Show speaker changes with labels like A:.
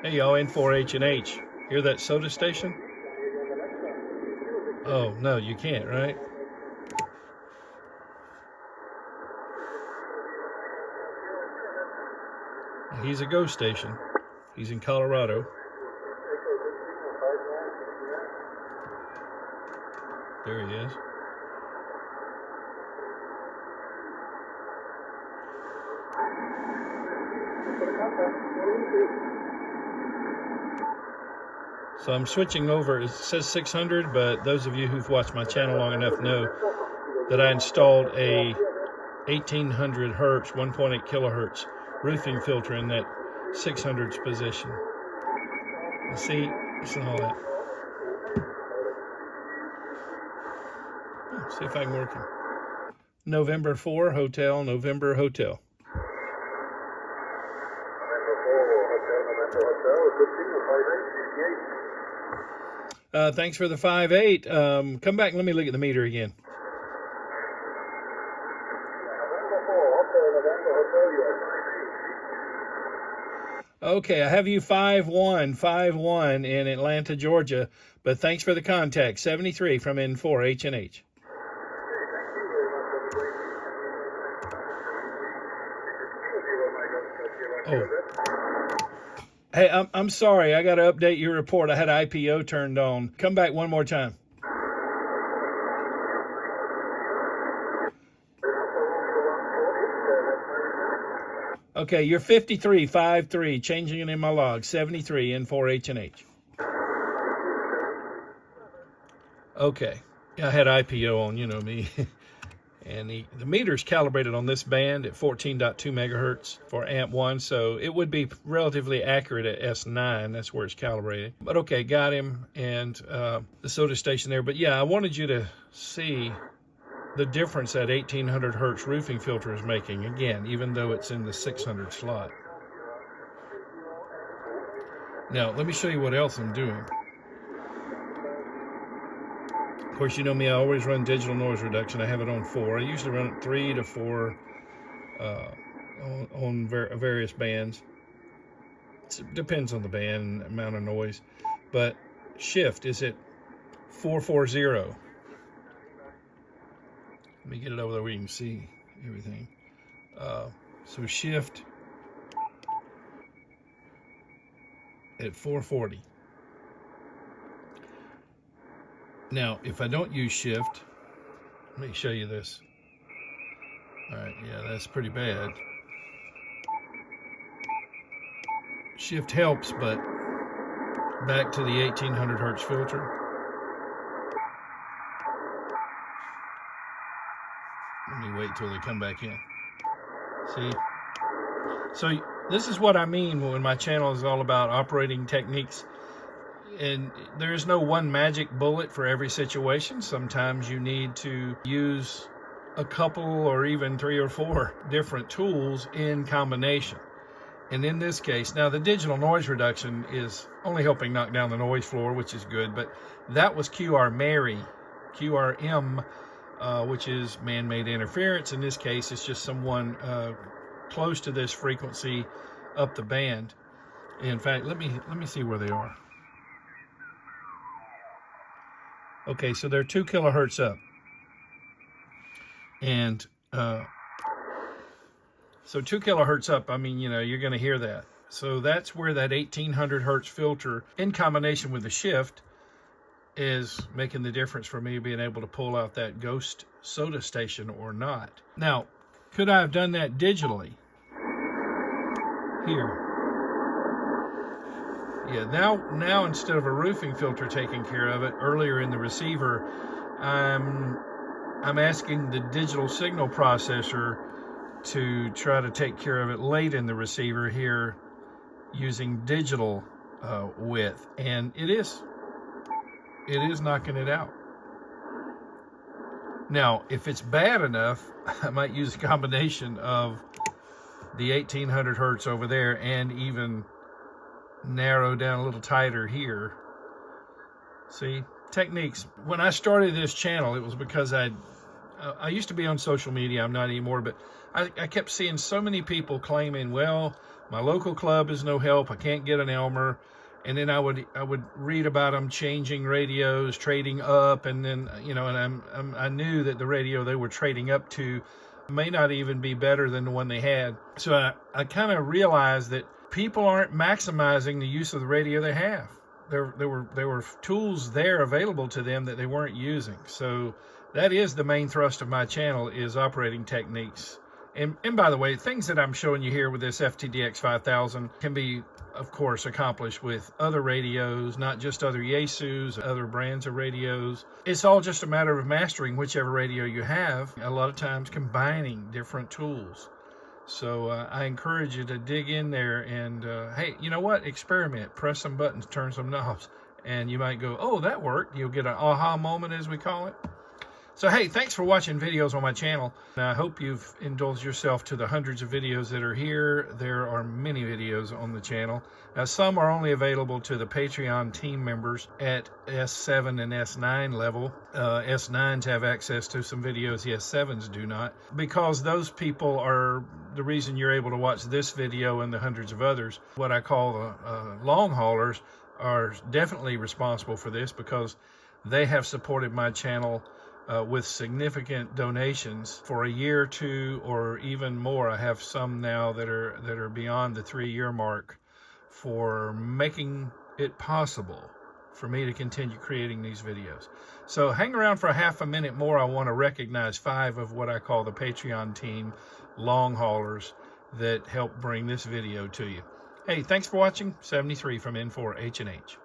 A: Hey y'all, N4H&H. Hear that SOTA station? Oh, no, you can't, right? He's a ghost station. He's in Colorado. There he is. So I'm switching over. It says 600, but those of you who've watched my channel long enough know that I installed a 1800 hertz, 1.8 kilohertz roofing filter in that 600s position. You see, listen to all that. See if I can work it. November 4 Hotel, November Hotel. Thanks for the 5.8. Come back and let me look at the meter again. Okay, I have you 5151 in Atlanta, Georgia, but thanks for the contact. 73 from N4H&H. Oh. Hey, I'm sorry. I got to update your report. I had IPO turned on. Come back one more time. Okay, you're 5353, changing it in my log. 73 N4H&H. Okay, I had IPO on, you know me. And the meter's calibrated on this band at 14.2 megahertz for AMP1, so it would be relatively accurate at S9. That's where it's calibrated. But okay, got him, and the SOTA station there. But yeah, I wanted you to see the difference that 1800 hertz roofing filter is making, again, even though it's in the 600 slot. Now, let me show you what else I'm doing. Of course, you know me, I always run digital noise reduction. I have it on 4. I usually run it 3 to 4 on various bands. It depends on the band and amount of noise. But shift is at 440. Let me get it over there where you can see everything. So shift at 440. Now, if I don't use shift, let me show you this. All right, yeah, that's pretty bad. Shift helps, but back to the 1800 hertz filter. Let me wait till they come back in. See? So this is what I mean when my channel is all about operating techniques. And there is no one magic bullet for every situation. Sometimes you need to use a couple or even 3 or 4 different tools in combination. And in this case, now the digital noise reduction is only helping knock down the noise floor, which is good, but that was QRM, which is man-made interference. In this case, it's just someone close to this frequency up the band. In fact, let me see where they are. Okay, so they're 2 kilohertz up. And so 2 kilohertz up, I mean, you know, you're going to hear that. So that's where that 1800 hertz filter in combination with the shift is making the difference for me being able to pull out that ghost SOTA station or not. Now, could I have done that digitally? Here. Yeah, now instead of a roofing filter taking care of it, earlier in the receiver, I'm asking the digital signal processor to try to take care of it late in the receiver here using digital width, and it is knocking it out. Now, if it's bad enough, I might use a combination of the 1800 hertz over there and even narrow down a little tighter here. See, techniques. When I started this channel, it was because I used to be on social media. I'm not anymore, but I kept seeing so many people claiming, well, My local club is no help. I can't get an Elmer. And then I would read about them changing radios, trading up, and then, you know, and I knew that the radio they were trading up to may not even be better than the one they had. So I kind of realized that people aren't maximizing the use of the radio they have. There were tools there available to them that they weren't using. So that is the main thrust of my channel, is operating techniques. And by the way, things that I'm showing you here with this FTdx1000 can be, of course, accomplished with other radios, not just other Yaesus, other brands of radios. It's all just a matter of mastering whichever radio you have, a lot of times combining different tools. So I encourage you to dig in there and, hey, you know what? Experiment. Press some buttons, turn some knobs, and you might go, oh, that worked. You'll get an aha moment, as we call it. So, hey, thanks for watching videos on my channel. I hope you've indulged yourself to the hundreds of videos that are here. There are many videos on the channel. Now, some are only available to the Patreon team members at S7 and S9 level. S9s have access to some videos, the S7s do not, because those people are the reason you're able to watch this video and the hundreds of others. What I call the long haulers are definitely responsible for this, because they have supported my channel with significant donations for a year or two, or even more. I have some now that are beyond the 3-year mark, for making it possible for me to continue creating these videos. So hang around for a half a minute more. I want to recognize 5 of what I call the Patreon team long haulers that help bring this video to you. Hey, thanks for watching. 73 from N4H&H.